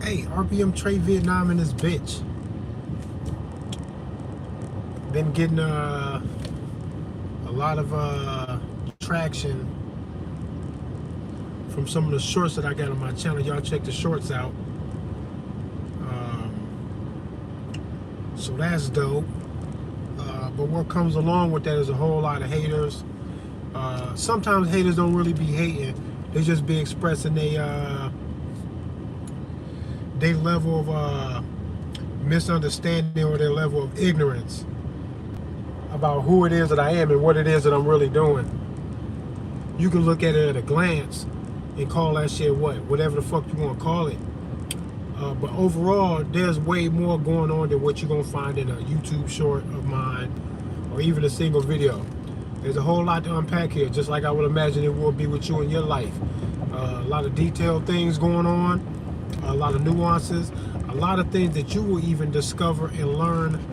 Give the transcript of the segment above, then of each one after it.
Hey, RPM Trey Vietnam in this bitch. Been getting a lot of traction from some of the shorts that I got on my channel. Y'all check the shorts out. So that's dope. But what comes along with that is a whole lot of haters. Sometimes haters don't really be hating. They just be expressing their level of misunderstanding or their level of ignorance about who it is that I am and what it is that I'm really doing. You can look at it at a glance and call that shit whatever the fuck you want to call it. But overall, there's way more going on than what you're going to find in a YouTube short of mine or even a single video. There's a whole lot to unpack here, just like I would imagine it will be with you in your life. A lot of detailed things going on, a lot of nuances, a lot of things that you will even discover and learn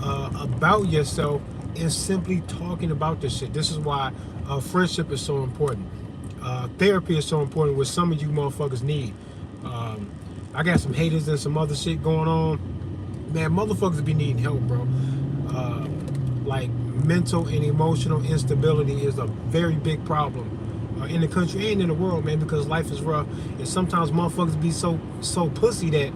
about yourself in simply talking about this shit. This is why friendship is so important. Therapy is so important, which some of you motherfuckers need. I got some haters and some other shit going on. Man, motherfuckers be needing help, bro. Like mental and emotional instability is a very big problem in the country and in the world, man, because life is rough. And sometimes motherfuckers be so pussy that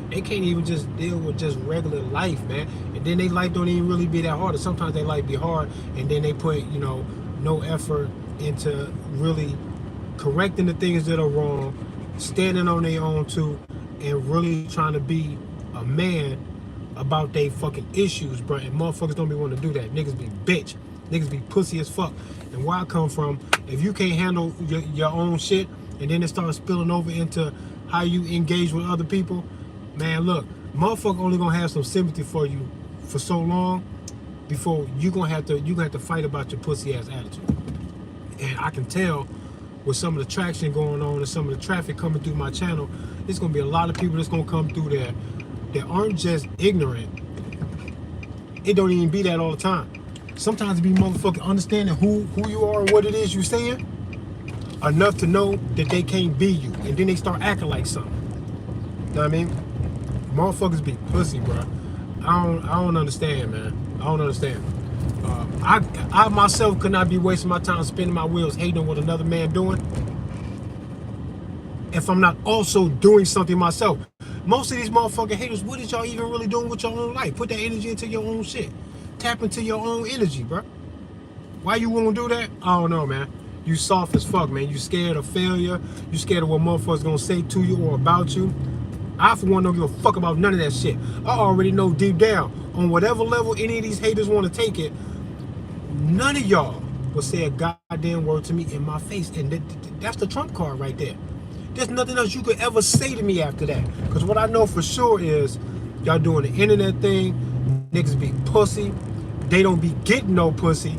they can't even just deal with just regular life, man. And then they life don't even really be that hard. And sometimes they life be hard, and then they put, no effort into really correcting the things that are wrong, standing on their own too, and really trying to be a man about they fucking issues, bro. And motherfuckers don't be wanting to do that. Niggas be bitch. Niggas be pussy as fuck. And where I come from, if you can't handle your own shit, and then it starts spilling over into how you engage with other people, man, look, motherfucker only gonna have some sympathy for you for so long before you gonna have to fight about your pussy ass attitude. And I can tell with some of the traction going on and some of the traffic coming through my channel, there's gonna be a lot of people that's gonna come through there that aren't just ignorant. It don't even be that all the time. Sometimes it be motherfucking understanding who you are and what it is you saying enough to know that they can't be you, and then they start acting like something. You know what I mean? Motherfuckers be pussy, bro. I don't understand, man. I don't understand. I myself could not be wasting my time spinning my wheels hating on what another man doing if I'm not also doing something myself. Most of these motherfucking haters, what is y'all even really doing with your own life? Put that energy into your own shit. Tap into your own energy, bro. Why you won't do that? I don't know, man. You soft as fuck, man. You scared of failure. You scared of what motherfuckers gonna say to you or about you. I, for one, don't give a fuck about none of that shit. I already know deep down, on whatever level any of these haters want to take it, none of y'all will say a goddamn word to me in my face. And that's the trump card right there. There's nothing else you could ever say to me after that. Because what I know for sure is y'all doing the internet thing. Niggas be pussy. They don't be getting no pussy.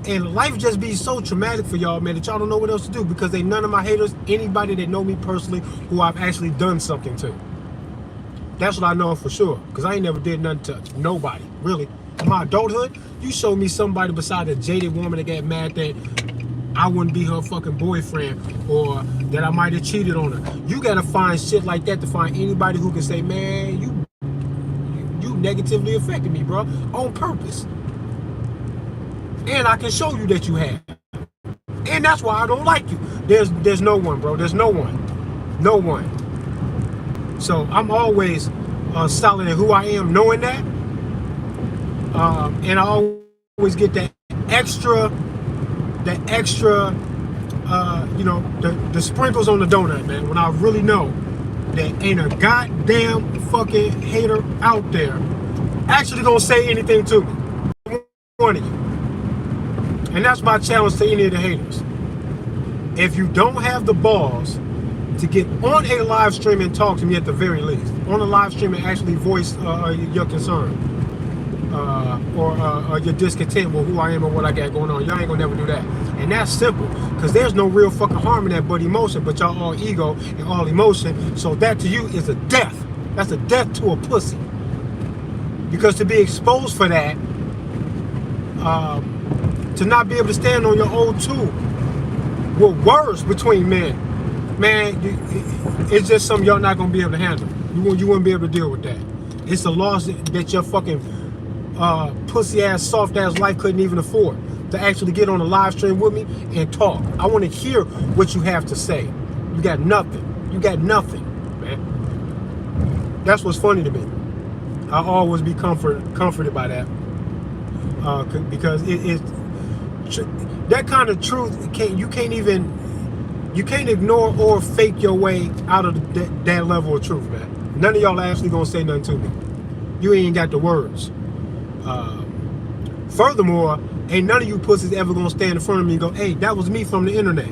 And life just be so traumatic for y'all, man, that y'all don't know what else to do, because they none of my haters, anybody that know me personally, who I've actually done something to. That's what I know for sure, because I ain't never did nothing to nobody, really. In my adulthood, you show me somebody beside a jaded woman that got mad that I wouldn't be her fucking boyfriend, or that I might have cheated on her. You gotta find shit like that to find anybody who can say, man, you negatively affected me, bro, on purpose. And I can show you that you have. And that's why I don't like you. There's no one, bro. There's no one. No one. So I'm always solid in who I am, knowing that. And I always get that extra, the sprinkles on the donut, man, when I really know that ain't a goddamn fucking hater out there actually gonna say anything to me. One of you. And that's my challenge to any of the haters. If you don't have the balls to get on a live stream and talk to me at the very least, on a live stream and actually voice your concern or your discontent with who I am and what I got going on, y'all ain't gonna never do that. And that's simple, because there's no real fucking harm in that but emotion, but y'all all ego and all emotion. So that to you is a death. That's a death to a pussy. Because to be exposed for that, to not be able to stand on your own too, with words between men, man, it's just something y'all not gonna be able to handle. You wouldn't be able to deal with that. It's a loss that your fucking pussy ass, soft ass life couldn't even afford to actually get on a live stream with me and talk. I want to hear what you have to say. You got nothing. You got nothing, man. That's what's funny to me. I always be comforted by that because that kind of truth you can't ignore or fake your way out of that level of truth, man. None of y'all are actually gonna say nothing to me. You ain't got the words. Furthermore, ain't none of you pussies ever gonna stand in front of me and go, hey, that was me from the internet.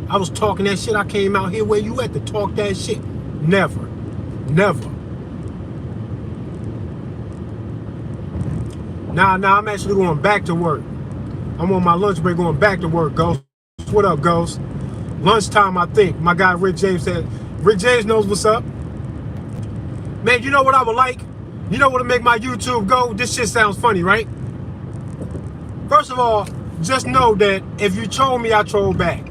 I was talking that shit. I came out here where you at to talk that shit. Never. Never. Now I'm actually going back to work. I'm on my lunch break going back to work, Ghost. What up, Ghost? Lunchtime, I think. My guy Rick James said, Rick James knows what's up. Man, you know what I would like? You know what would make my YouTube go? This shit sounds funny, right? First of all, just know that if you troll me, I troll back.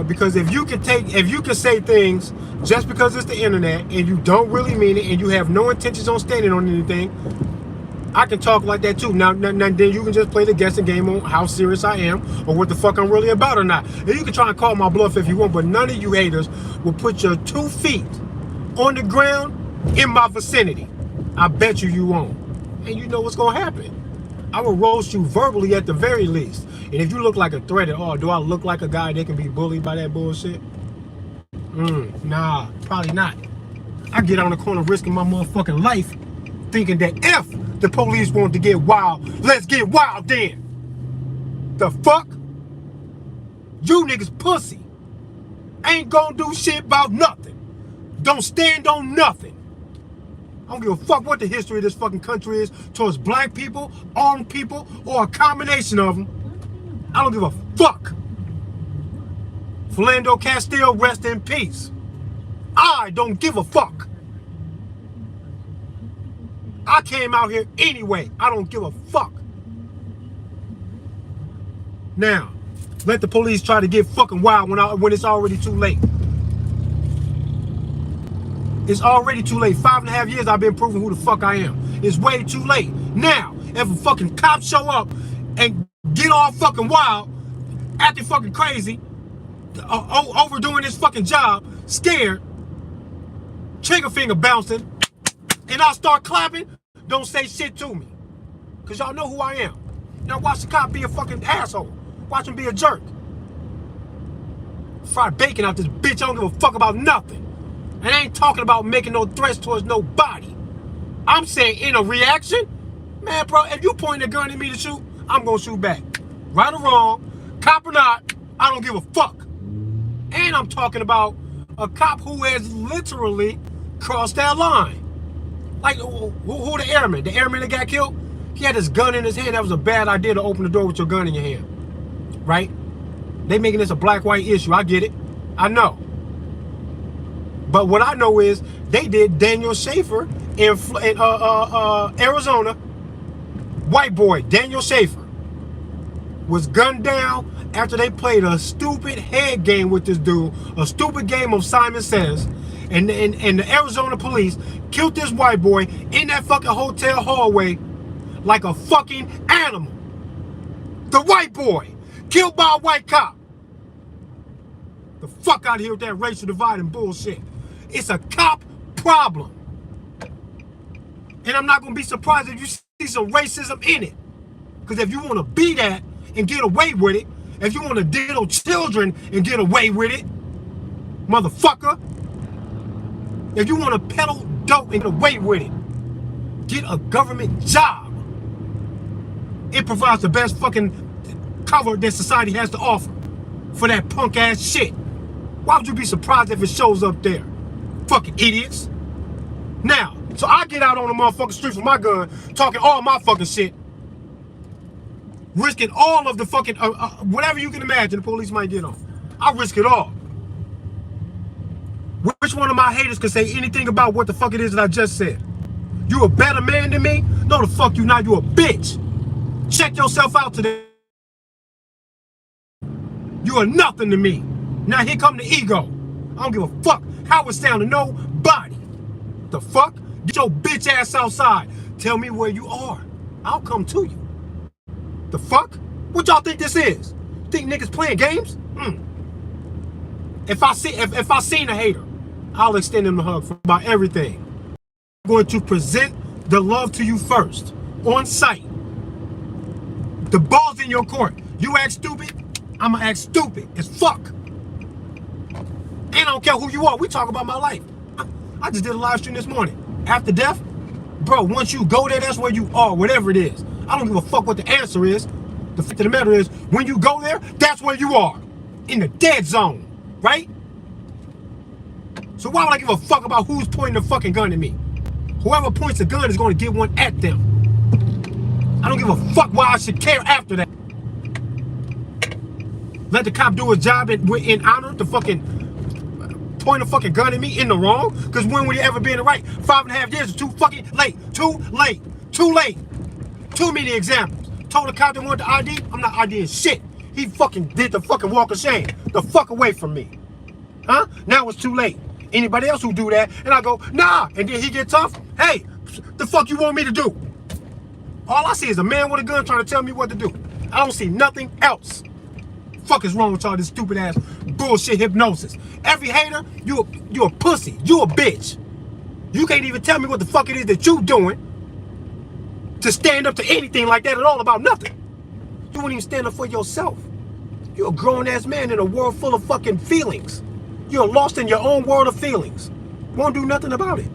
Because if you can say things just because it's the internet and you don't really mean it and you have no intentions on standing on anything, I can talk like that too. Now then you can just play the guessing game on how serious I am or what the fuck I'm really about or not. And you can try and call my bluff if you want, but none of you haters will put your 2 feet on the ground in my vicinity. I bet you won't. And you know what's gonna happen. I will roast you verbally at the very least. And if you look like a threat at all, do I look like a guy that can be bullied by that bullshit? Nah, probably not. I get on the corner risking my motherfucking life thinking that if the police want to get wild, let's get wild then. The fuck? You niggas pussy. Ain't gonna do shit about nothing. Don't stand on nothing. I don't give a fuck what the history of this fucking country is towards black people, armed people, or a combination of them. I don't give a fuck. Philando Castile, rest in peace. I don't give a fuck. I came out here anyway. I don't give a fuck. Now, let the police try to get fucking wild when it's already too late. It's already too late. 5.5 years I've been proving who the fuck I am. It's way too late. Now, if a fucking cop show up and get all fucking wild, acting fucking crazy, overdoing this fucking job, scared, trigger finger bouncing, and I start clapping, don't say shit to me. Because y'all know who I am. Now watch the cop be a fucking asshole. Watch him be a jerk. Fried bacon out this bitch. I don't give a fuck about nothing. And I ain't talking about making no threats towards nobody. I'm saying in a reaction, man, bro, if you point a gun at me to shoot, I'm gonna shoot back. Right or wrong, cop or not, I don't give a fuck. And I'm talking about a cop who has literally crossed that line. Like, who the airman? The airman that got killed? He had his gun in his hand. That was a bad idea to open the door with your gun in your hand. Right? They making this a black-white issue. I get it. I know. But what I know is they did Daniel Schaefer in Arizona. White boy, Daniel Schaefer, was gunned down after they played a stupid head game with this dude, a stupid game of Simon Says, and the Arizona police killed this white boy in that fucking hotel hallway like a fucking animal. The white boy killed by a white cop. The fuck out of here with that racial divide and bullshit. It's a cop problem. And I'm not gonna be surprised if you see some racism in it. Because if you want to be that and get away with it, if you want to diddle children and get away with it, motherfucker, if you want to peddle dope and get away with it, get a government job. It provides the best fucking cover that society has to offer for that punk ass shit. Why would you be surprised if it shows up there? Fucking idiots. Now, so I get out on the motherfucking streets with my gun, talking all my fucking shit, risking all of the fucking, whatever you can imagine the police might get on. I risk it all. Which one of my haters can say anything about what the fuck it is that I just said? You a better man than me? No, the fuck you not. You a bitch. Check yourself out today. You are nothing to me. Now here come the ego. I don't give a fuck How it sound to nobody? The fuck? Get your bitch ass outside. Tell me where you are. I'll come to you. The fuck? What y'all think this is? Think niggas playing games? If I seen a hater, I'll extend them a hug for about everything. I'm going to present the love to you first, on sight. The ball's in your court. You act stupid, I'ma act stupid as fuck. And I don't care who you are. We talk about my life. I just did a live stream this morning. After death, bro, once you go there, that's where you are, whatever it is. I don't give a fuck what the answer is. The fact of the matter is, when you go there, that's where you are. In the dead zone, right? So why would I give a fuck about who's pointing the fucking gun at me? Whoever points a gun is going to get one at them. I don't give a fuck why I should care after that. Let the cop do his job in honor to fucking point a fucking gun at me in the wrong. Because when would he ever be in the right? 5.5 years is too fucking late. Too late. Too late. Too many examples. Told the cop that wanted the ID, I'm not IDing shit. He fucking did the fucking walk of shame. The fuck away from me. Huh? Now it's too late. Anybody else who do that, and I go, nah, and then he get tough. Hey, the fuck you want me to do? All I see is a man with a gun trying to tell me what to do. I don't see nothing else. Fuck is wrong with y'all, this stupid ass bullshit hypnosis. Every hater, you a pussy. You a bitch. You can't even tell me what the fuck it is that you doing to stand up to anything like that at all about nothing. You won't even stand up for yourself. You're a grown ass man in a world full of fucking feelings. You're lost in your own world of feelings. Won't do nothing about it.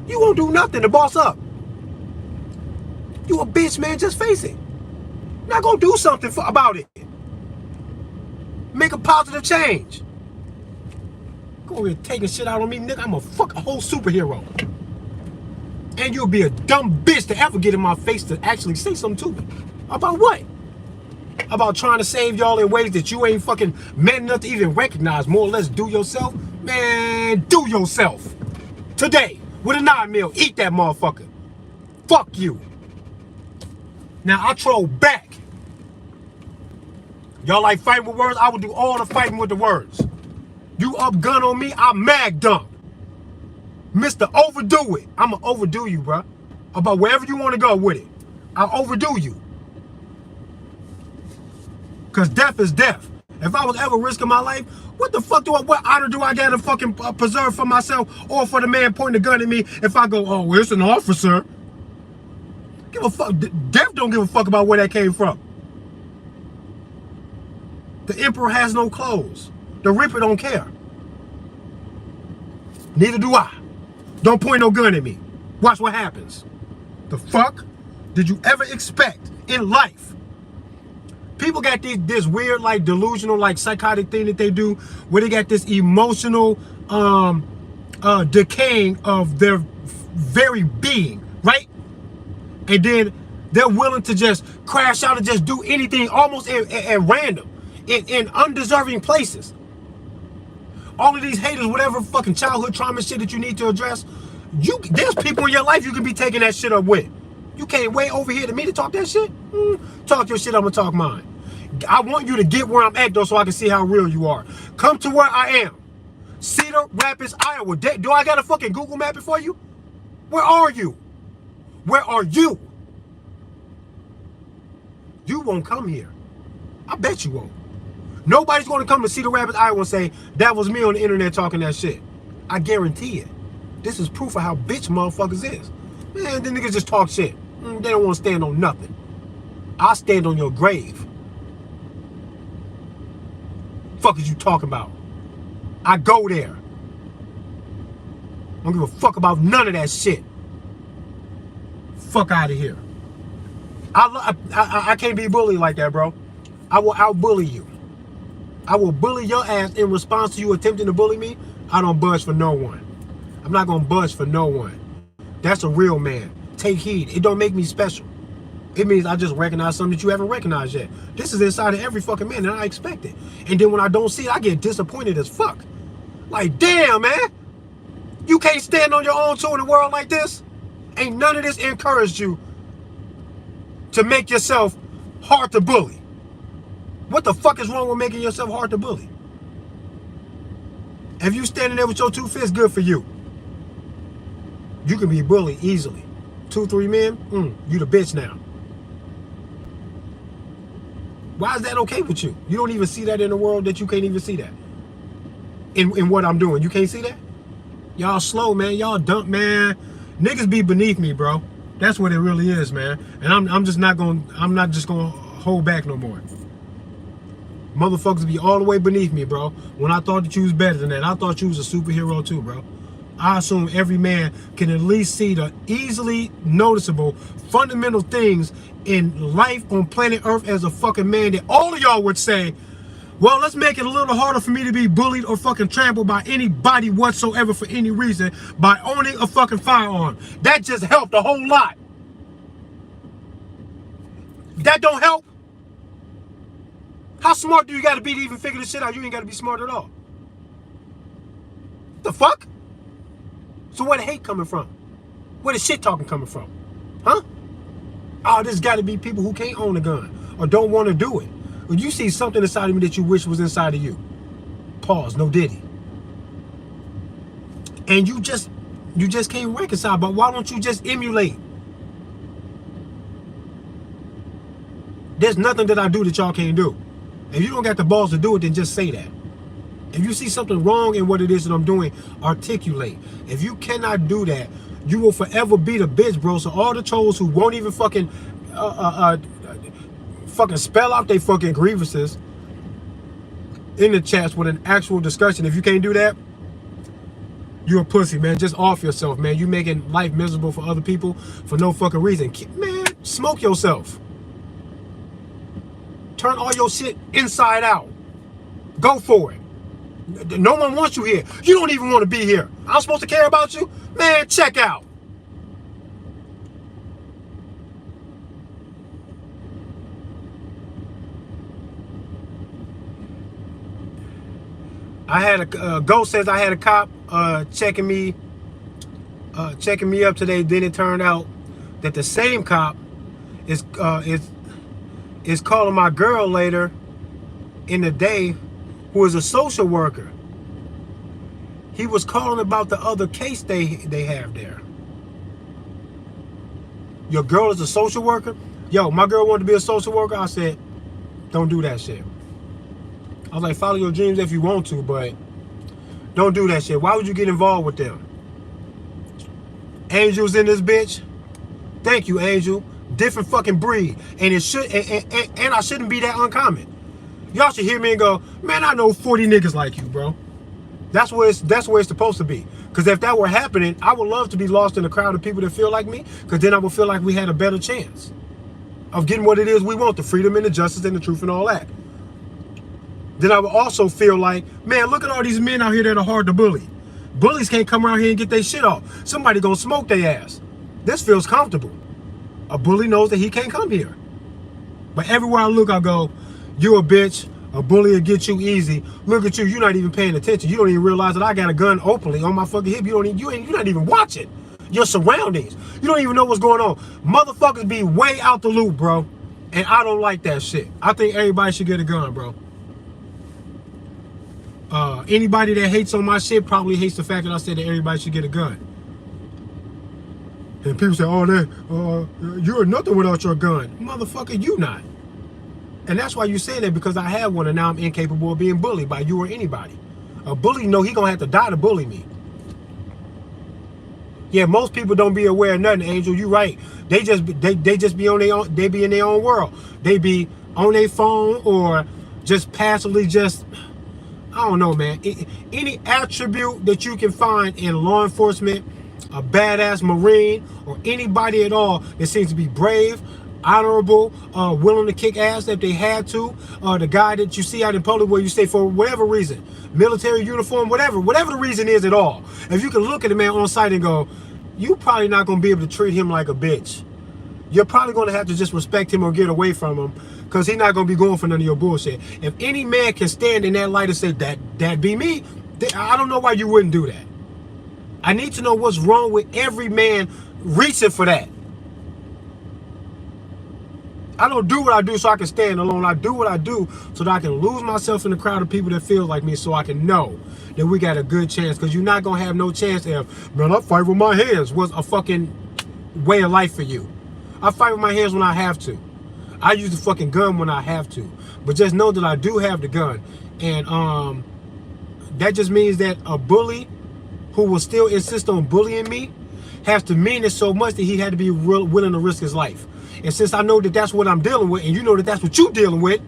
You won't do nothing to boss up. You a bitch, man, just face it. Not gonna do something about it. Make a positive change. Go over here taking shit out on me, nigga. I'm a whole superhero. And you'll be a dumb bitch to ever get in my face to actually say something to me. About what? About trying to save y'all in ways that you ain't fucking man enough to even recognize. More or less do yourself. Man, do yourself. Today, with a 9 mil, eat that motherfucker. Fuck you. Now, I troll back. Y'all like fighting with words? I will do all the fighting with the words. You up gun on me, I mag dump. Mr. Overdo it. I'ma overdo you, bruh. About wherever you want to go with it. I'll overdo you. Because death is death. If I was ever risking my life, what the fuck what honor do I got to fucking preserve for myself or for the man pointing the gun at me if I go, oh, it's an officer? Give a fuck. Death don't give a fuck about where that came from. The emperor has no clothes. The Ripper don't care. Neither do I. Don't point no gun at me. Watch what happens. The fuck did you ever expect in life? People got this weird, like, delusional, like, psychotic thing that they do where they got this emotional decaying of their very being, right? And then they're willing to just crash out and just do anything almost at random in undeserving places. All of these haters, whatever fucking childhood trauma shit that you need to address, there's people in your life you can be taking that shit up with. You can't wait over here to me to talk that shit? Talk your shit, I'm gonna talk mine. I want you to get where I'm at, though, so I can see how real you are. Come to where I am. Cedar Rapids, Iowa. Do I got a fucking Google map it for you? Where are you? Where are you? You won't come here. I bet you won't. Nobody's going to come to Cedar Rapids, Iowa and say, that was me on the internet talking that shit. I guarantee it. This is proof of how bitch motherfuckers is. Man, the niggas just talk shit. They don't want to stand on nothing. I stand on your grave. Fuck is you talking about? I go there. I don't give a fuck about none of that shit. Fuck out of here. I can't be bullied like that, bro. I will out-bully you. I will bully your ass in response to you attempting to bully me. I don't budge for no one. I'm not going to budge for no one. That's a real man. Take heed. It don't make me special. It means I just recognize something that you haven't recognized yet. This is inside of every fucking man, and I expect it. And then when I don't see it, I get disappointed as fuck. Like, damn, man. You can't stand on your own too in a world like this? Ain't none of this encouraged you to make yourself hard to bully. What the fuck is wrong with making yourself hard to bully? If you standing there with your 2 fists, good for you. You can be bullied easily. 2, 3 men, you the bitch now. Why is that okay with you? You don't even see that in the world, that you can't even see that. In what I'm doing, you can't see that? Y'all slow, man. Y'all dumb, man. Niggas be beneath me, bro. That's what it really is, man. And I'm not just gonna hold back no more. Motherfuckers be all the way beneath me, bro. When I thought that you was better than that, I thought you was a superhero too, bro. I assume every man can at least see the easily noticeable fundamental things in life on planet Earth as a fucking man that all of y'all would say, well, let's make it a little harder for me to be bullied or fucking trampled by anybody whatsoever for any reason by owning a fucking firearm. That just helped a whole lot. That don't help. How smart do you gotta be to even figure this shit out? You ain't gotta be smart at all. The fuck? So where the hate coming from? Where the shit talking coming from? Huh? Oh, there's gotta be people who can't own a gun or don't want to do it. Or you see something inside of me that you wish was inside of you. Pause, no diddy. And you just can't reconcile, but why don't you just emulate? There's nothing that I do that y'all can't do. If you don't got the balls to do it, then just say that. If you see something wrong in what it is that I'm doing, articulate. If you cannot do that, you will forever be the bitch, bro. So all the trolls who won't even fucking spell out their fucking grievances in the chats with an actual discussion. If you can't do that, you're a pussy, man. Just off yourself, man. You making life miserable for other people for no fucking reason. Man, smoke yourself. Turn all your shit inside out. Go for it. No one wants you here. You don't even want to be here. I'm supposed to care about you? Man, check out. I had a Ghost says I had a cop checking me up today. Then it turned out that the same cop is calling my girl later in the day, who is a social worker. He was calling about the other case they have there. Your girl is a social worker? Yo, my girl wanted to be a social worker. I said, don't do that shit. I was like, follow your dreams if you want to, but don't do that shit. Why would you get involved with them? Angel's in this bitch. Thank you, Angel. Different fucking breed. And it should and I shouldn't be that uncommon. Y'all should hear me and go, man, I know 40 niggas like you, bro. That's where it's supposed to be. Because if that were happening, I would love to be lost in a crowd of people that feel like me, because then I would feel like we had a better chance of getting what it is we want, the freedom and the justice and the truth and all that. Then I would also feel like, man, look at all these men out here that are hard to bully. Bullies can't come around here and get their shit off. Somebody gonna smoke their ass. This feels comfortable. A bully knows that he can't come here. But everywhere I look, I go, you a bitch. A bully will get you easy. Look at you. You're not even paying attention. You don't even realize that I got a gun openly on my fucking hip. You're not even watching your surroundings. You don't even know what's going on. Motherfuckers be way out the loop, bro. And I don't like that shit. I think everybody should get a gun, bro. Anybody that hates on my shit probably hates the fact that I said that everybody should get a gun. And people say, oh, you're nothing without your gun. Motherfucker, you not. And that's why you say that, because I have one and now I'm incapable of being bullied by you or anybody. A bully know he gonna have to die to bully me. Yeah, most people don't be aware of nothing, Angel. You right. They just be on their own, they be in their own world. They be on their phone or just passively I don't know, man. Any attribute that you can find in law enforcement, a badass Marine, or anybody at all that seems to be brave, honorable, willing to kick ass if they had to, the guy that you see out in public where you say for whatever reason, military uniform, whatever the reason is at all. If you can look at a man on sight and go, you probably not going to be able to treat him like a bitch. You're probably going to have to just respect him or get away from him, because he's not going to be going for none of your bullshit. If any man can stand in that light and say, that be me, I don't know why you wouldn't do that. I need to know what's wrong with every man reaching for that. I don't do what I do so I can stand alone. I do what I do so that I can lose myself in the crowd of people that feel like me, so I can know that we got a good chance. Because you're not going to have no chance if, man, I fight with my hands was a fucking way of life for you. I fight with my hands when I have to. I use the fucking gun when I have to. But just know that I do have the gun. And that just means that a bully who will still insist on bullying me has to mean it so much that he had to be willing to risk his life. And since I know that that's what I'm dealing with, and you know that that's what you're dealing with,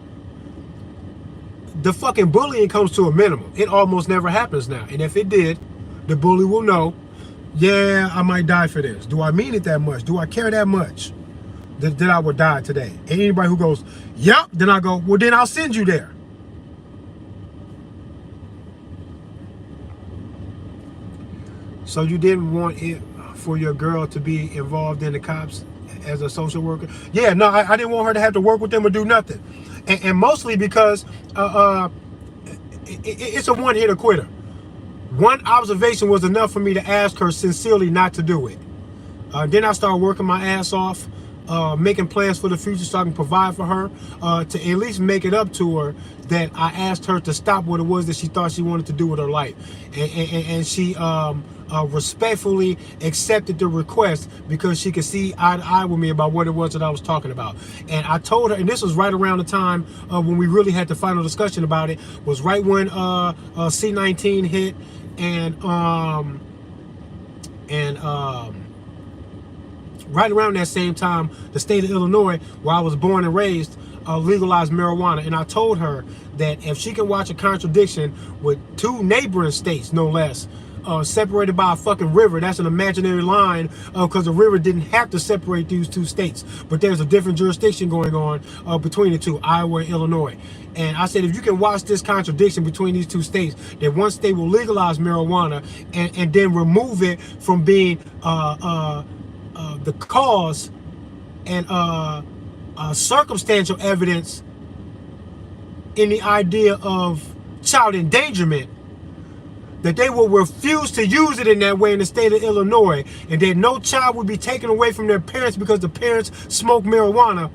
the fucking bullying comes to a minimum. It almost never happens now. And if it did, the bully will know, yeah, I might die for this. Do I mean it that much? Do I care that much that I would die today? And anybody who goes, yep, then I go, well, then I'll send you there. So you didn't want it for your girl to be involved in the cops as a social worker? Yeah, no, I didn't want her to have to work with them or do nothing. And mostly because it's a one-hitter quitter. One observation was enough for me to ask her sincerely not to do it. Then I started working my ass off, making plans for the future so I can provide for her, to at least make it up to her that I asked her to stop what it was that she thought she wanted to do with her life. And she respectfully accepted the request because she could see eye to eye with me about what it was that I was talking about. And I told her, and this was right around the time when we really had the final discussion about it, was right when C-19 hit, and right around that same time, the state of Illinois, where I was born and raised, legalized marijuana. And I told her that if she can watch a contradiction with two neighboring states, no less, separated by a fucking river, that's an imaginary line, because the river didn't have to separate these two states, but there's a different jurisdiction going on between the two, Iowa and Illinois. And I said, if you can watch this contradiction between these two states, that one state will legalize marijuana and then remove it from being the cause and circumstantial evidence in the idea of child endangerment, that they will refuse to use it in that way in the state of Illinois, and that no child would be taken away from their parents because the parents smoke marijuana,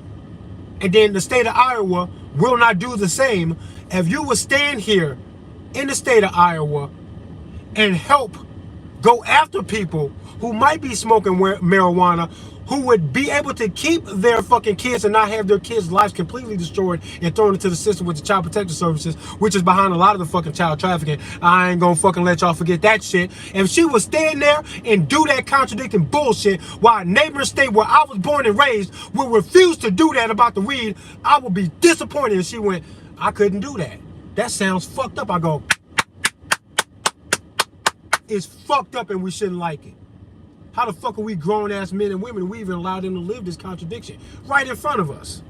and then the state of Iowa will not do the same. If you would stand here in the state of Iowa and help go after people who might be smoking marijuana, who would be able to keep their fucking kids and not have their kids' lives completely destroyed and thrown into the system with the Child Protective Services, which is behind a lot of the fucking child trafficking. I ain't gonna fucking let y'all forget that shit. If she would stand there and do that contradicting bullshit while a neighboring state where I was born and raised will refuse to do that about the weed, I would be disappointed if she went, I couldn't do that. That sounds fucked up. I go, it's fucked up and we shouldn't like it. How the fuck are we grown-ass men and women, we even allow them to live this contradiction right in front of us?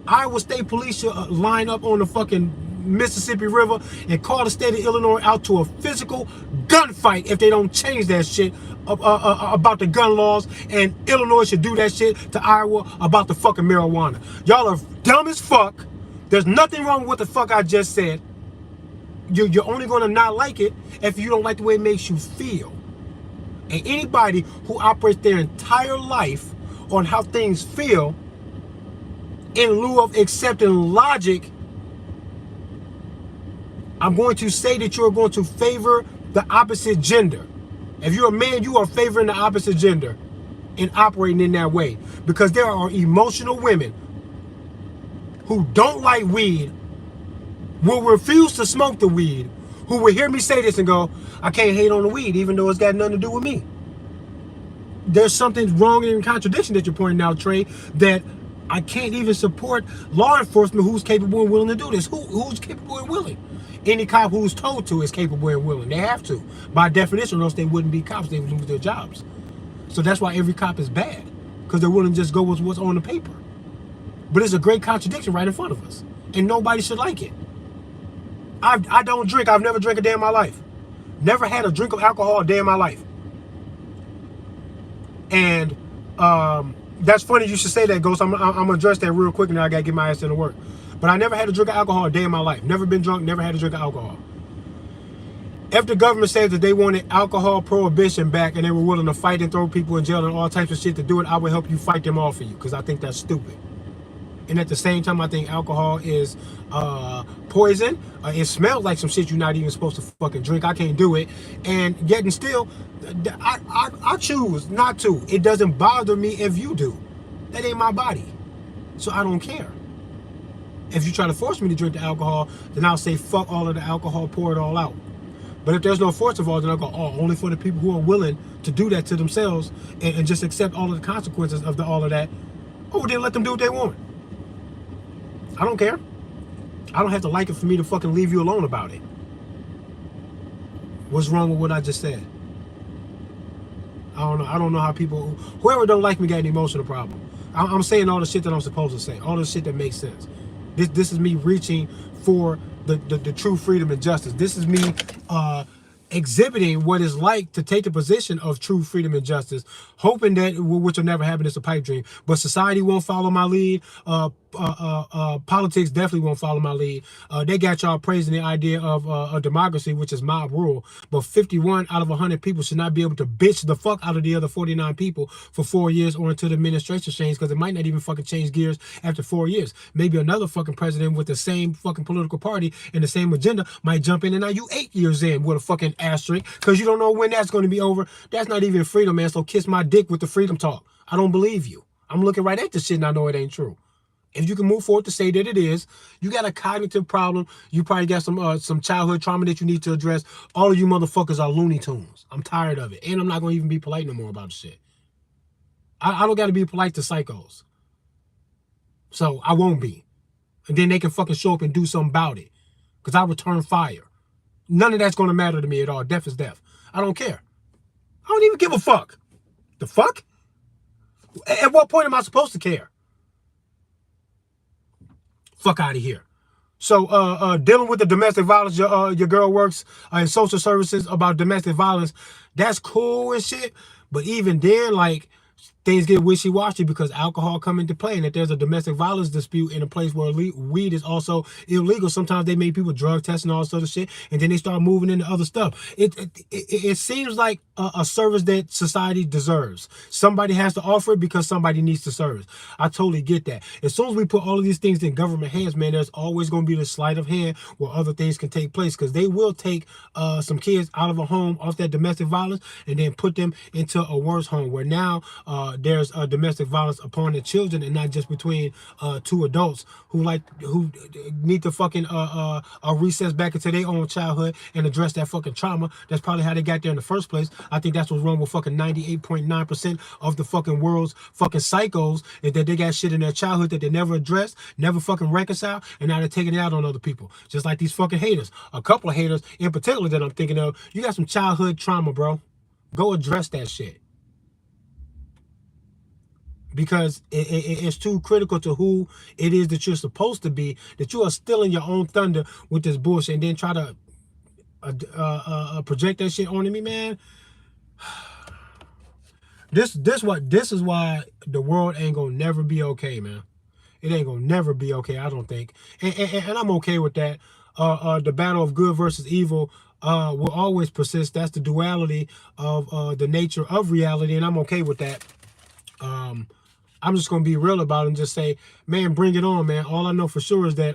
Iowa State Police should line up on the fucking Mississippi River and call the state of Illinois out to a physical gunfight if they don't change that shit about the gun laws, and Illinois should do that shit to Iowa about the fucking marijuana. Y'all are dumb as fuck. There's nothing wrong with what the fuck I just said. You're only gonna not like it if you don't like the way it makes you feel. And anybody who operates their entire life on how things feel in lieu of accepting logic, I'm going to say that you're going to favor the opposite gender. If you're a man, you are favoring the opposite gender and operating in that way. Because there are emotional women who don't like weed, will refuse to smoke the weed, who will hear me say this and go, I can't hate on the weed even though it's got nothing to do with me. There's something wrong in contradiction that you're pointing out, Trey, that I can't even support law enforcement who's capable and willing to do this. Who's capable and willing? Any cop who's told to is capable and willing. They have to. By definition, or else they wouldn't be cops. They would lose their jobs. So that's why every cop is bad, because they're willing to just go with what's on the paper. But it's a great contradiction right in front of us, and nobody should like it. I don't drink. I've never drank a day in my life. Never had a drink of alcohol a day in my life. And that's funny you should say that, Ghost. I'm gonna address that real quick, and then I gotta get my ass into work. But I never had a drink of alcohol a day in my life. Never been drunk, never had a drink of alcohol. If the government said that they wanted alcohol prohibition back and they were willing to fight and throw people in jail and all types of shit to do it, I would help you fight them off for you, because I think that's stupid. And at the same time, I think alcohol is poison. It smells like some shit you're not even supposed to fucking drink. I can't do it. And yet and still, I choose not to. It doesn't bother me if you do. That ain't my body. So I don't care. If you try to force me to drink the alcohol, then I'll say fuck all of the alcohol, pour it all out. But if there's no force involved, then I'll go, oh, only for the people who are willing to do that to themselves and just accept all of the consequences of all of that. Oh, then let them do what they want. I don't care. I don't have to like it for me to fucking leave you alone about it. What's wrong with what I just said? I don't know. I don't know how people, whoever don't like me got an emotional problem. I'm saying all the shit that I'm supposed to say. All the shit that makes sense. This is me reaching for the true freedom and justice. This is me exhibiting what it's like to take the position of true freedom and justice, hoping that, which will never happen, it's a pipe dream. But society won't follow my lead. Politics definitely won't follow my lead. They got y'all praising the idea of a democracy, which is mob rule. But 51 out of 100 people should not be able to bitch the fuck out of the other 49 people for 4 years or until the administration changes, because it might not even fucking change gears after 4 years. Maybe another fucking president with the same fucking political party and the same agenda might jump in, and now you 8 years in with a fucking asterisk because you don't know when that's going to be over. That's not even freedom, man. So kiss my dick with the freedom talk. I don't believe you. I'm looking right at this shit and I know it ain't true. If you can move forward to say that it is, you got a cognitive problem. You probably got some childhood trauma that you need to address. All of you motherfuckers are Looney Tunes. I'm tired of it. And I'm not going to even be polite no more about the shit. I don't got to be polite to psychos. So I won't be. And then they can fucking show up and do something about it. Because I return fire. None of that's going to matter to me at all. Death is death. I don't care. I don't even give a fuck. The fuck? At what point am I supposed to care? Fuck out of here. So dealing with the domestic violence, your girl works in social services about domestic violence. That's cool and shit. But even then, like, things get wishy-washy because alcohol come into play, and if there's a domestic violence dispute in a place where weed is also illegal, sometimes they make people drug test and all sort of shit, and then they start moving into other stuff. It seems like a service that society deserves. Somebody has to offer it because somebody needs the service. I totally get that. As soon as we put all of these things in government hands, man, there's always going to be the sleight of hand where other things can take place, because they will take some kids out of a home off that domestic violence and then put them into a worse home where now there's domestic violence upon the children, and not just between two adults who need to fucking recess back into their own childhood and address that fucking trauma. That's probably how they got there in the first place. I think that's what's wrong with fucking 98.9% of the fucking world's fucking psychos, is that they got shit in their childhood that they never addressed, never fucking reconciled, and now they're taking it out on other people. Just like these fucking haters. A couple of haters in particular that I'm thinking of, you got some childhood trauma, bro. Go address that shit. Because it's too critical to who it is that you're supposed to be, that you are stealing your own thunder with this bullshit and then try to project that shit onto me, man. This is why the world ain't gonna never be okay, man. It ain't gonna never be okay, I don't think. And I'm okay with that. The battle of good versus evil will always persist. That's the duality of the nature of reality, and I'm okay with that. I'm just going to be real about it and just say, man, bring it on, man. All I know for sure is that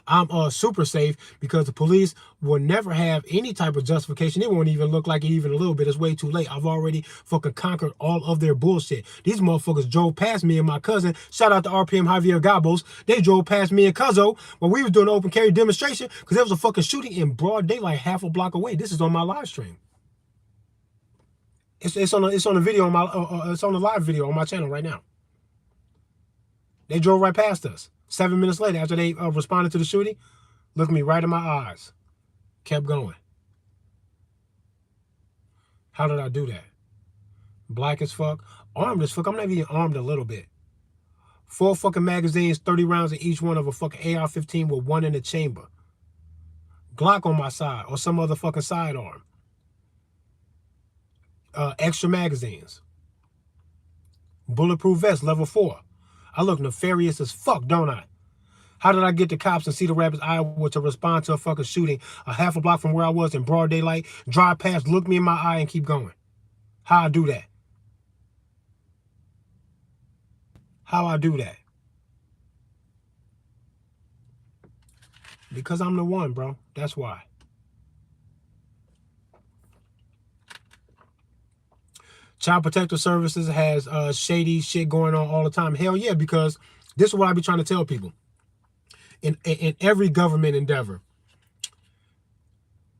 I'm super safe, because the police will never have any type of justification. It won't even look like it even a little bit. It's way too late. I've already fucking conquered all of their bullshit. These motherfuckers drove past me and my cousin. Shout out to RPM Javier Gabos. They drove past me and Cuzzo when we was doing an open carry demonstration, because there was a fucking shooting in broad daylight half a block away. This is on my live stream. It's on the video on my it's on the live video on my channel right now. They drove right past us. 7 minutes later, after they responded to the shooting, looked me right in my eyes. Kept going. How did I do that? Black as fuck. Armed as fuck. I'm not even armed a little bit. 4 fucking magazines, 30 rounds in each one of a fucking AR-15 with 1 in the chamber. Glock on my side, or some other fucking sidearm. Extra magazines. Bulletproof vest, level 4. I look nefarious as fuck, don't I? How did I get the cops in Cedar Rapids, Iowa to respond to a fucking shooting a half a block from where I was in broad daylight, drive past, look me in my eye, and keep going? How I do that? How I do that? Because I'm the one, bro. That's why. Child Protective Services has shady shit going on all the time. Hell yeah, because this is what I be trying to tell people. In every government endeavor,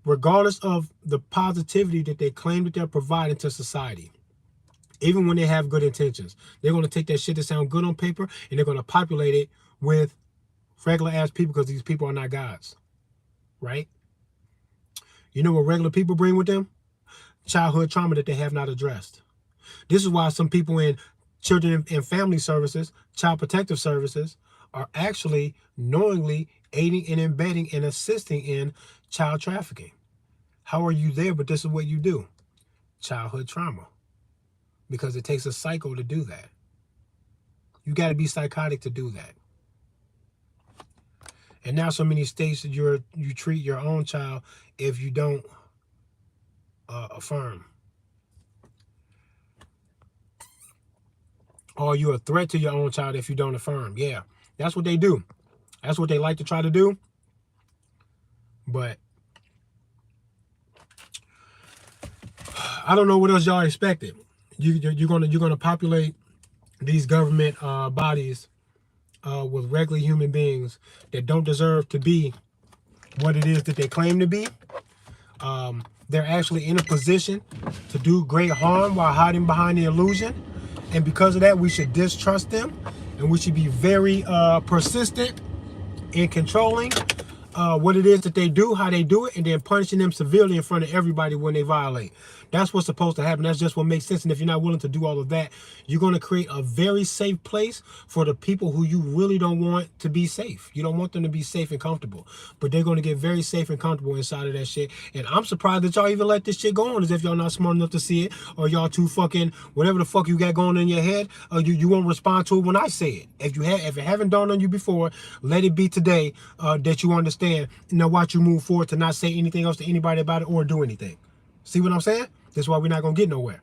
regardless of the positivity that they claim that they're providing to society, even when they have good intentions, they're going to take that shit that sound good on paper and they're going to populate it with regular ass people because these people are not gods, right? You know what regular people bring with them? Childhood trauma that they have not addressed. This is why some people in children and family services, child protective services, are actually knowingly aiding and embedding and assisting in child trafficking. How are you there? But this is what you do. Childhood trauma. Because it takes a psycho to do that. You got to be psychotic to do that. And now so many states that you treat your own child if you don't affirm. Or you're a threat to your own child if you don't affirm. Yeah, that's what they do. That's what they like to try to do. But I don't know what else y'all expected. You're gonna populate these government bodies with regular human beings that don't deserve to be what it is that they claim to be. They're actually in a position to do great harm while hiding behind the illusion. And because of that, we should distrust them. And we should be very persistent in controlling what it is that they do, how they do it, and then punishing them severely in front of everybody when they violate. That's what's supposed to happen. That's just what makes sense. And if you're not willing to do all of that, you're going to create a very safe place for the people who you really don't want to be safe. You don't want them to be safe and comfortable. But they're going to get very safe and comfortable inside of that shit. And I'm surprised that y'all even let this shit go on, as if y'all not smart enough to see it, or y'all too fucking whatever the fuck you got going on in your head. You won't respond to it when I say it. If it haven't dawned on you before, let it be today that you understand. Now watch you move forward to not say anything else to anybody about it or do anything. See what I'm saying? That's why we're not gonna get nowhere.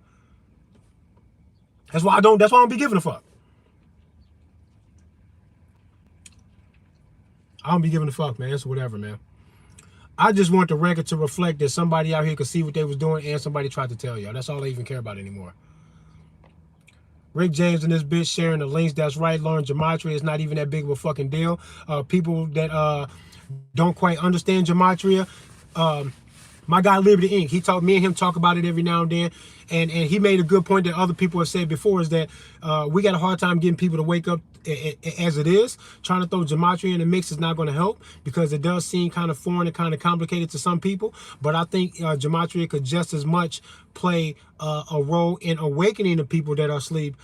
That's why I don't be giving a fuck. I don't be giving a fuck, man. It's whatever, man. I just want the record to reflect that somebody out here could see what they was doing and somebody tried to tell y'all. That's all I even care about anymore. Rick James and this bitch sharing the links. That's right. Learn gematria. It's not even that big of a fucking deal. People that don't quite understand gematria. My guy Liberty Inc. He taught me and him talk about it every now and then, and he made a good point that other people have said before, is that we got a hard time getting people to wake up as it is. Trying to throw gematria in the mix is not going to help, because it does seem kind of foreign and kind of complicated to some people. But I think gematria could just as much play a role in awakening the people that are asleep,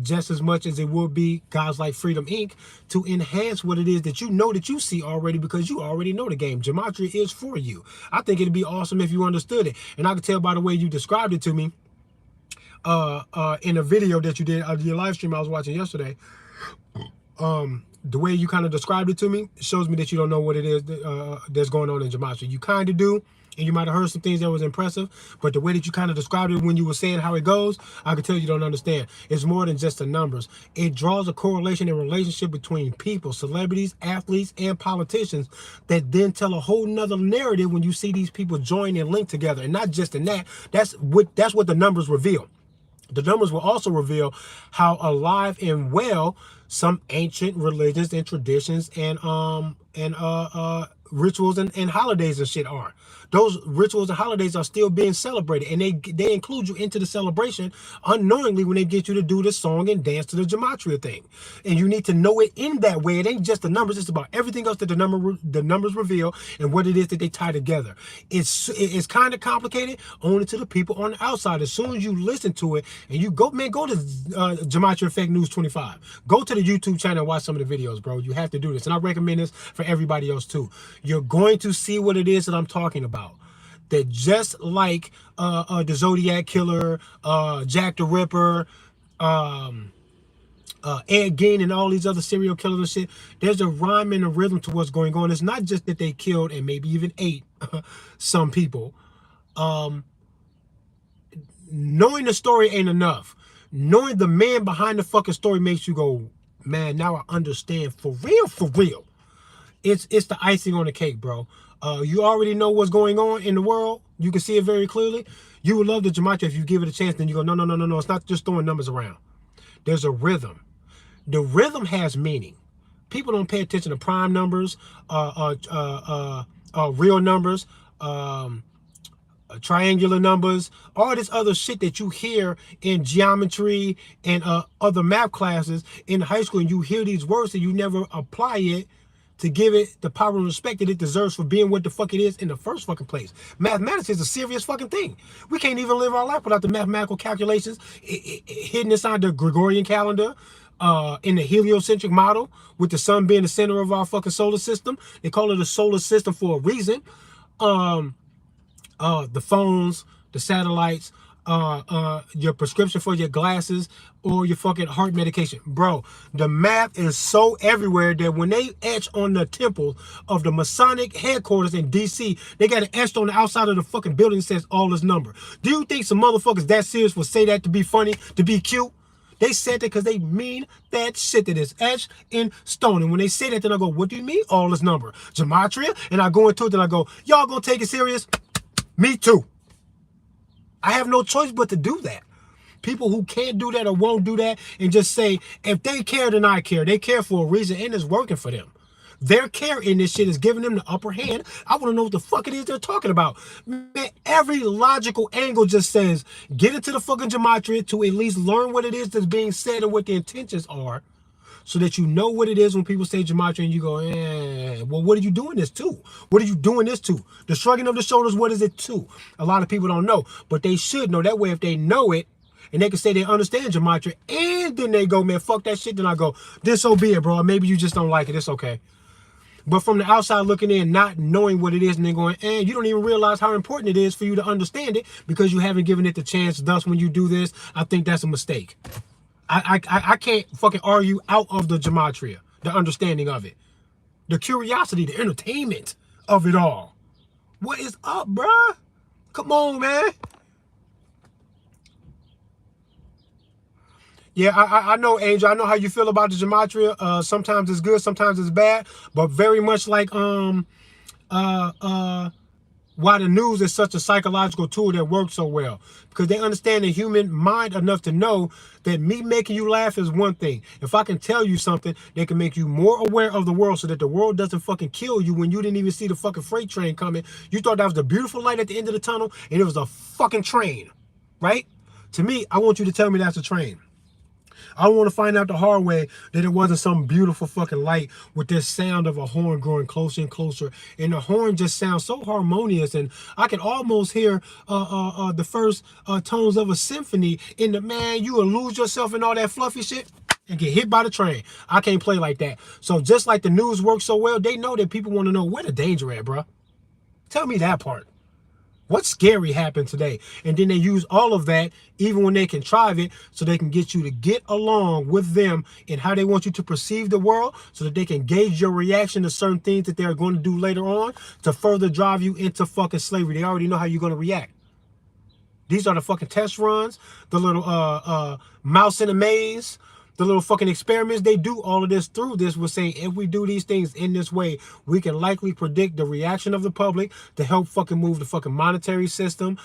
just as much as it would be guys like Freedom Inc. to enhance what it is that you see already, because you already know the game. Gematria is for you. I think it'd be awesome if you understood it. And I could tell by the way you described it to me in a video that you did, your live stream I was watching yesterday. The way you kind of described it to me shows me that you don't know what it is that's going on in gematria. You kind of do, and you might have heard some things that was impressive, but the way that you kind of described it when you were saying how it goes, I could tell you don't understand. It's more than just the numbers. It draws a correlation and relationship between people, celebrities, athletes, and politicians that then tell a whole nother narrative when you see these people join and link together. And not just in that, that's what the numbers reveal. The numbers will also reveal how alive and well some ancient religions and traditions and rituals and holidays and shit are. Those rituals and holidays are still being celebrated, and they include you into the celebration unknowingly when they get you to do the song and dance to the gematria thing. And you need to know it in that way. It ain't just the numbers, it's about everything else that the numbers reveal and what it is that they tie together. It's kind of complicated only to the people on the outside. As soon as you listen to it and you go to Gematria Effect News 25. Go to the YouTube channel and watch some of the videos, bro. You have to do this. And I recommend this for everybody else too. You're going to see what it is that I'm talking about. That just like the Zodiac Killer, Jack the Ripper, Ed Gein and all these other serial killers and shit. There's a rhyme and a rhythm to what's going on. It's not just that they killed and maybe even ate some people. Knowing the story ain't enough. Knowing the man behind the fucking story makes you go, man, now I understand for real, for real. It's the icing on the cake, bro. You already know what's going on in the world. You can see it very clearly. You would love the Gematria if you give it a chance. Then you go, no, no, no, no, no. It's not just throwing numbers around. There's a rhythm. The rhythm has meaning. People don't pay attention to prime numbers, real numbers, triangular numbers, all this other shit that you hear in geometry and other math classes in high school, and you hear these words and you never apply it to give it the power and respect that it deserves for being what the fuck it is in the first fucking place. Mathematics is a serious fucking thing. We can't even live our life without the mathematical calculations hidden inside the Gregorian calendar, in the heliocentric model, with the sun being the center of our fucking solar system. They call it a solar system for a reason. The phones, the satellites, your prescription for your glasses, or your fucking heart medication. Bro, the math is so everywhere that when they etch on the temple of the Masonic headquarters in DC, they got it etched on the outside of the fucking building that says all this number. Do you think some motherfuckers that serious would say that to be funny, to be cute? They said that because they mean that shit that is etched in stone. And when they say that, then I go, what do you mean all this number? Gematria? And I go into it, then I go, y'all gonna take it serious? Me too. I have no choice but to do that. People who can't do that or won't do that and just say, if they care, then I care. They care for a reason and it's working for them. Their care in this shit is giving them the upper hand. I want to know what the fuck it is they're talking about. Man, every logical angle just says, get into the fucking Gematria to at least learn what it is that's being said and what the intentions are, so that you know what it is when people say Gematria and you go, well, what are you doing this to? What are you doing this to? The shrugging of the shoulders, what is it to? A lot of people don't know, but they should know. That way, if they know it, and they can say they understand Gematria, and then they go, man, fuck that shit, then I go, then so be it, bro. Maybe you just don't like it. It's okay. But from the outside looking in, not knowing what it is, and then going, and you don't even realize how important it is for you to understand it because you haven't given it the chance. Thus, when you do this, I think that's a mistake. I can't fucking argue out of the Gematria, the understanding of it, the curiosity, the entertainment of it all. What is up, bruh? Come on, man. Yeah, I know, Angel. I know how you feel about the Gematria. Sometimes it's good, sometimes it's bad, but very much like why the news is such a psychological tool that works so well, because they understand the human mind enough to know that me making you laugh is one thing. If I can tell you something, they can make you more aware of the world so that the world doesn't fucking kill you when you didn't even see the fucking freight train coming. You thought that was the beautiful light at the end of the tunnel, and it was a fucking train, right? To me, I want you to tell me that's a train. I want to find out the hard way that it wasn't some beautiful fucking light with this sound of a horn growing closer and closer. And the horn just sounds so harmonious. And I can almost hear the first tones of a symphony. In the, man, you will lose yourself in all that fluffy shit and get hit by the train. I can't play like that. So just like the news works so well, they know that people want to know where the danger at, bro. Tell me that part. What scary happened today? And then they use all of that, even when they contrive it, so they can get you to get along with them in how they want you to perceive the world, so that they can gauge your reaction to certain things that they're going to do later on to further drive you into fucking slavery. They already know how you're going to react. These are the fucking test runs, the little mouse in a maze, the little fucking experiments they do. All of this through this will say, if we do these things in this way, we can likely predict the reaction of the public to help fucking move the fucking monetary system,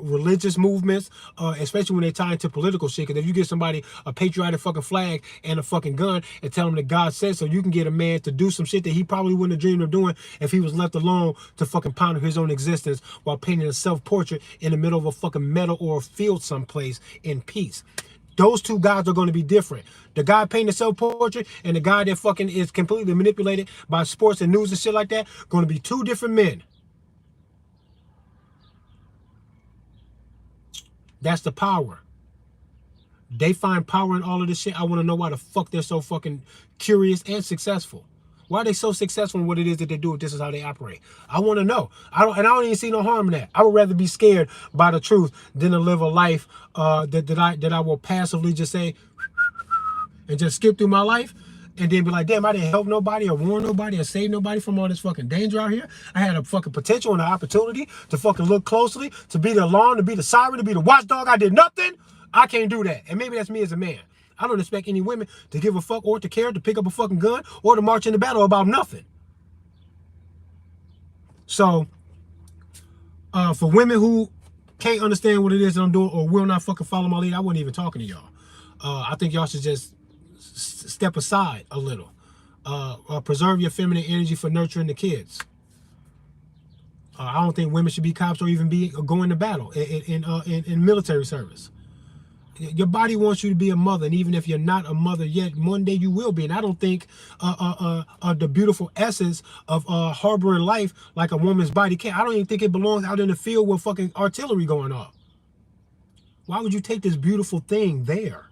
religious movements, especially when they tie into political shit. Because if you get somebody a patriotic fucking flag and a fucking gun and tell them that God said so, you can get a man to do some shit that he probably wouldn't have dreamed of doing if he was left alone to fucking ponder his own existence while painting a self-portrait in the middle of a fucking meadow or a field someplace in peace. Those two gods are going to be different. The guy painting a self-portrait and the guy that fucking is completely manipulated by sports and news and shit like that, going to be two different men. That's the power. They find power in all of this shit. I want to know why the fuck they're so fucking curious and successful. Why are they so successful in what it is that they do if this is how they operate? I want to know. I don't even see no harm in that. I would rather be scared by the truth than to live a life that I will passively just say and just skip through my life and then be like, damn, I didn't help nobody or warn nobody or save nobody from all this fucking danger out here. I had a fucking potential and an opportunity to fucking look closely, to be the alarm, to be the siren, to be the watchdog. I did nothing. I can't do that. And maybe that's me as a man. I don't expect any women to give a fuck or to care, to pick up a fucking gun or to march into battle about nothing. So, for women who can't understand what it is that I'm doing or will not fucking follow my lead, I wasn't even talking to y'all. I think y'all should just step aside a little. Preserve your feminine energy for nurturing the kids. I don't think women should be cops or even be going to battle in military service. Your body wants you to be a mother, and even if you're not a mother yet, one day you will be. And I don't think the beautiful essence of harboring life like a woman's body can. I don't even think it belongs out in the field with fucking artillery going off. Why would you take this beautiful thing there?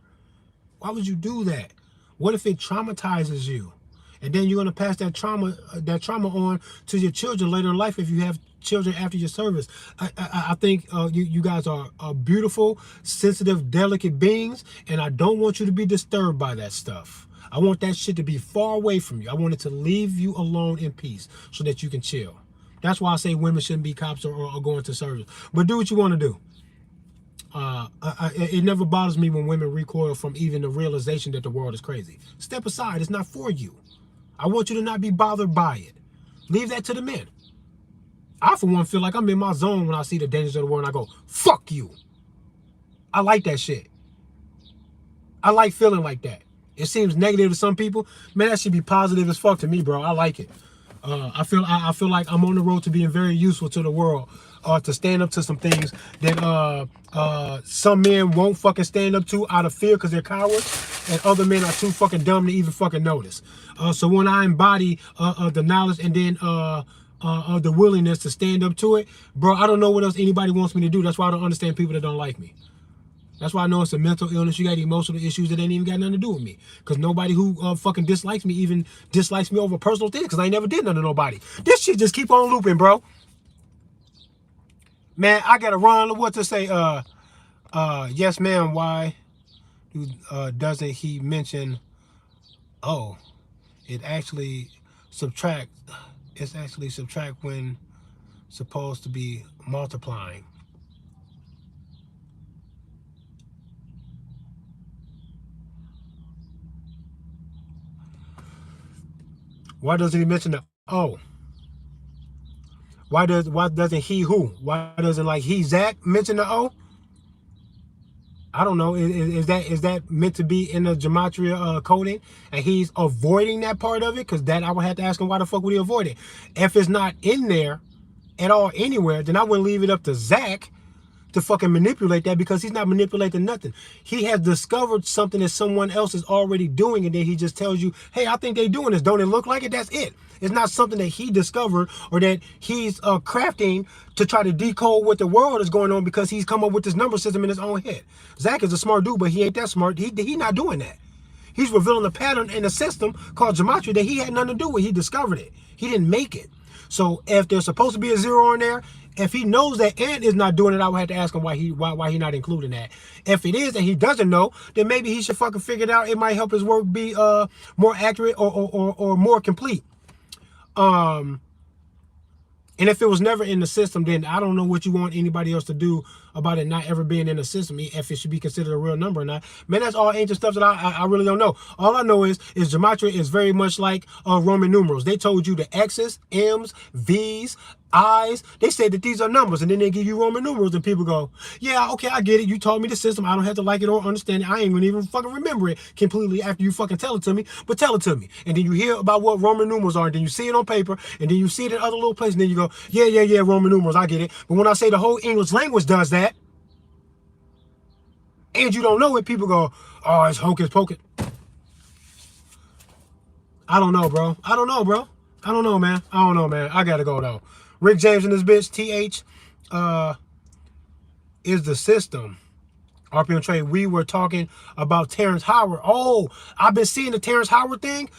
Why would you do that? What if it traumatizes you? And then you're going to pass that trauma on to your children later in life if you have children after your service. I think you guys are beautiful, sensitive, delicate beings, and I don't want you to be disturbed by that stuff. I want that shit to be far away from you. I want it to leave you alone in peace so that you can chill. That's why I say women shouldn't be cops or go into service. But do what you want to do. It never bothers me when women recoil from even the realization that the world is crazy. Step aside. It's not for you. I want you to not be bothered by it. Leave that to the men. I, for one, feel like I'm in my zone when I see the dangers of the world and I go, fuck you. I like that shit. I like feeling like that. It seems negative to some people. Man, that should be positive as fuck to me, bro. I like it. I feel like I'm on the road to being very useful to the world. To stand up to some things that some men won't fucking stand up to out of fear because they're cowards, and other men are too fucking dumb to even fucking notice. So when I embody the knowledge and then the willingness to stand up to it, bro, I don't know what else anybody wants me to do. That's why I don't understand people that don't like me. That's why I know it's a mental illness. You got emotional issues that ain't even got nothing to do with me. Because nobody who fucking dislikes me even dislikes me over personal things because I ain't never did nothing to nobody. This shit just keep on looping, bro. Man, I gotta run. What to say? Yes, ma'am. Why doesn't he mention? Oh, it actually subtract. It's actually subtract when supposed to be multiplying. Why doesn't he mention the oh? Why doesn't he who? Why doesn't like he Zach mention the O? I don't know. Is that meant to be in the gematria coding, and he's avoiding that part of it? Because that I would have to ask him why the fuck would he avoid it? If it's not in there at all anywhere, then I wouldn't leave it up to Zach to fucking manipulate that, because he's not manipulating nothing. He has discovered something that someone else is already doing, and then he just tells you, hey, I think they're doing this. Don't it look like it? That's it. It's not something that he discovered or that he's crafting to try to decode what the world is going on because he's come up with this number system in his own head. Zach is a smart dude, but he ain't that smart. He not doing that. He's revealing a pattern in a system called gematria that he had nothing to do with. He discovered it. He didn't make it. So if there's supposed to be a zero in there, if he knows that Ant is not doing it, I would have to ask him why he not including that. If it is and he doesn't know, then maybe he should fucking figure it out. It might help his work be more accurate or more complete. And if it was never in the system, then I don't know what you want anybody else to do about it not ever being in the system, if it should be considered a real number or not. Man, that's all ancient stuff that I really don't know. All I know is gematria is very much like Roman numerals. They told you the X's, M's, V's, I's. They said that these are numbers, and then they give you Roman numerals, and people go, yeah, okay, I get it. You told me the system. I don't have to like it or understand it. I ain't gonna even fucking remember it completely after you fucking tell it to me, but tell it to me. And then you hear about what Roman numerals are, and then you see it on paper, and then you see it in other little places, and then you go, yeah, Roman numerals, I get it. But when I say the whole English language does that, and you don't know it, people go, oh, it's hocus pocus. I don't know, bro. I don't know, man. I gotta go, though. Rick James and this bitch, TH, is the system. RPM Trade, we were talking about Terrence Howard. Oh, I've been seeing the Terrence Howard thing.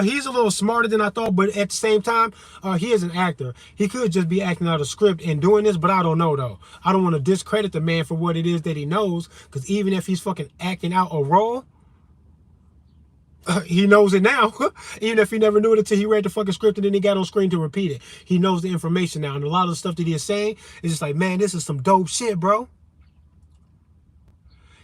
He's a little smarter than I thought, but at the same time, he is an actor. He could just be acting out a script and doing this, but I don't know, though. I don't want to discredit the man for what it is that he knows, because even if he's fucking acting out a role, He knows it now. Even if he never knew it until he read the fucking script and then he got on screen to repeat it. He knows the information now. And a lot of the stuff that he is saying is just like, man, this is some dope shit, bro.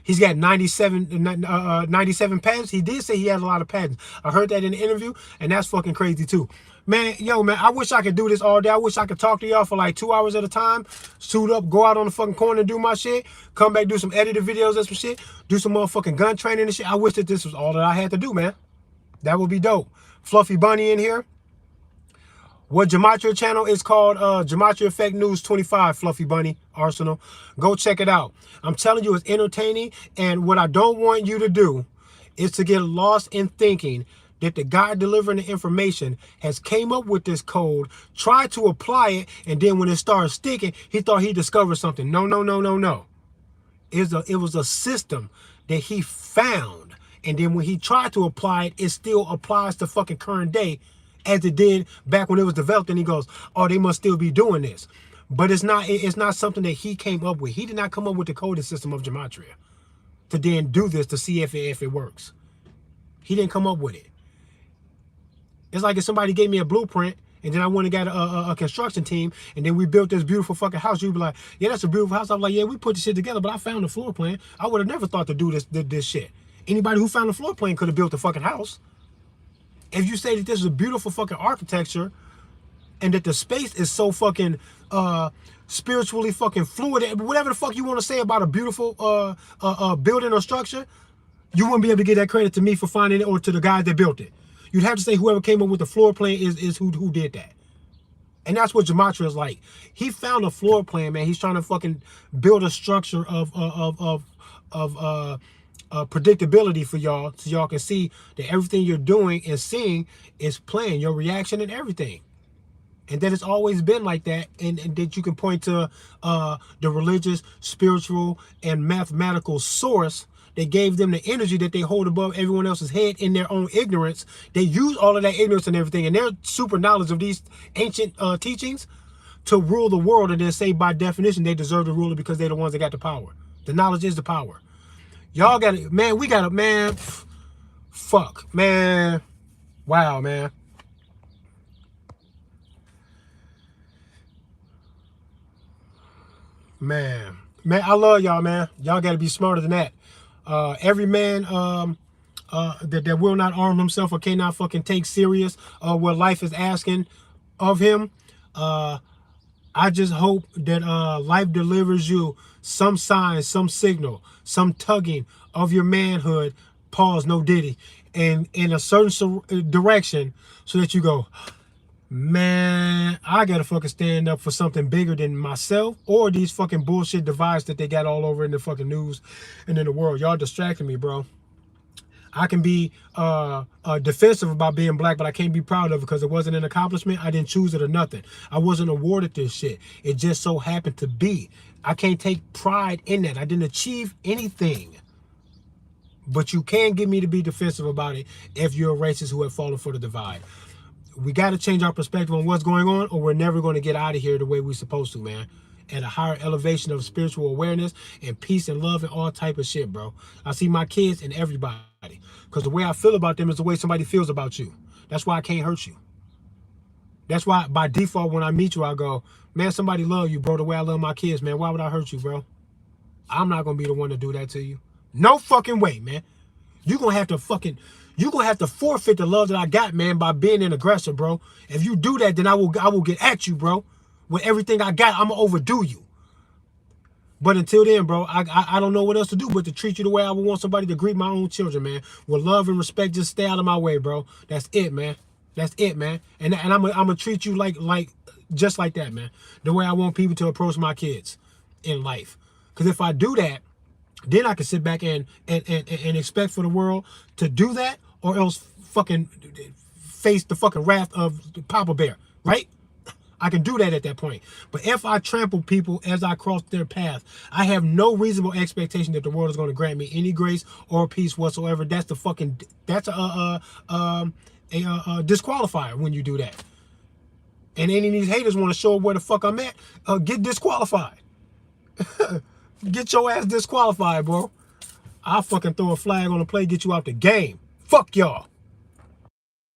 He's got 97 patents. He did say he has a lot of patents. I heard that in the interview, and that's fucking crazy too. Man, yo, man, I wish I could do this all day. I wish I could talk to y'all for like 2 hours at a time, suit up, go out on the fucking corner and do my shit, come back, do some edited videos and some shit, do some motherfucking gun training and shit. I wish that this was all that I had to do, man. That would be dope. Fluffy Bunny in here. What Gematria channel is called Gematria Effect News 25, Fluffy Bunny Arsenal. Go check it out. I'm telling you, it's entertaining. And what I don't want you to do is to get lost in thinking that the guy delivering the information has came up with this code, tried to apply it, and then when it started sticking, he thought he discovered something. No, no, no, no, no. It was a system that he found. And then when he tried to apply it, it still applies to fucking current day as it did back when it was developed. And he goes, oh, they must still be doing this. But it's not something that he came up with. He did not come up with the coding system of Gematria to then do this to see if it works. He didn't come up with it. It's like if somebody gave me a blueprint and then I went and got a construction team and then we built this beautiful fucking house. You'd be like, yeah, that's a beautiful house. I'm like, yeah, we put this shit together, but I found the floor plan. I would have never thought to do this shit. Anybody who found the floor plan could have built the fucking house. If you say that this is a beautiful fucking architecture and that the space is so fucking spiritually fucking fluid, whatever the fuck you want to say about a beautiful building or structure, you wouldn't be able to give that credit to me for finding it or to the guys that built it. You'd have to say whoever came up with the floor plan is who did that. And that's what Gematria is like. He found a floor plan, man. He's trying to fucking build a structure of predictability for y'all, so y'all can see that everything you're doing and seeing is playing, your reaction and everything. And that it's always been like that, and that you can point to the religious, spiritual, and mathematical source that gave them the energy that they hold above everyone else's head in their own ignorance. They use all of that ignorance and everything and their super knowledge of these ancient teachings to rule the world, and then say by definition they deserve to rule it because they're the ones that got the power. The knowledge is the power. Y'all got it, man. We got it, man. Fuck, man. Wow, man. Man, I love y'all, man. Y'all got to be smarter than that. Every man that will not arm himself or cannot fucking take serious what life is asking of him. I just hope that life delivers you some sign, some signal, some tugging of your manhood, pause, no diddy, and in a certain direction so that you go, man, I gotta fucking stand up for something bigger than myself or these fucking bullshit devices that they got all over in the fucking news and in the world. Y'all distracting me, bro. I can be defensive about being black, but I can't be proud of it because it wasn't an accomplishment. I didn't choose it or nothing. I wasn't awarded this shit. It just so happened to be. I can't take pride in that. I didn't achieve anything. But you can get me to be defensive about it if you're a racist who have fallen for the divide. We got to change our perspective on what's going on, or we're never going to get out of here the way we're supposed to, man. At a higher elevation of spiritual awareness and peace and love and all type of shit, bro. I see my kids and everybody. Because the way I feel about them is the way somebody feels about you. That's why I can't hurt you. That's why by default when I meet you, I go, man, somebody love you, bro, the way I love my kids, man. Why would I hurt you, bro? I'm not going to be the one to do that to you. No fucking way, man. You're going to have to forfeit the love that I got, man, by being an aggressor, bro. If you do that, then I will get at you, bro. With everything I got, I'm going to overdo you. But until then, bro, I don't know what else to do but to treat you the way I would want somebody to greet my own children, man. With love and respect, just stay out of my way, bro. That's it, man. That's it, man. And I'm gonna treat you like just like that, man. The way I want people to approach my kids in life. Because if I do that, then I can sit back and expect for the world to do that, or else fucking face the fucking wrath of Papa Bear, right? I can do that at that point. But if I trample people as I cross their path, I have no reasonable expectation that the world is going to grant me any grace or peace whatsoever. That's a disqualifier when you do that. And any of these haters want to show where the fuck I'm at, get disqualified. Get your ass disqualified, bro. I'll fucking throw a flag on the play, get you out the game. Fuck y'all.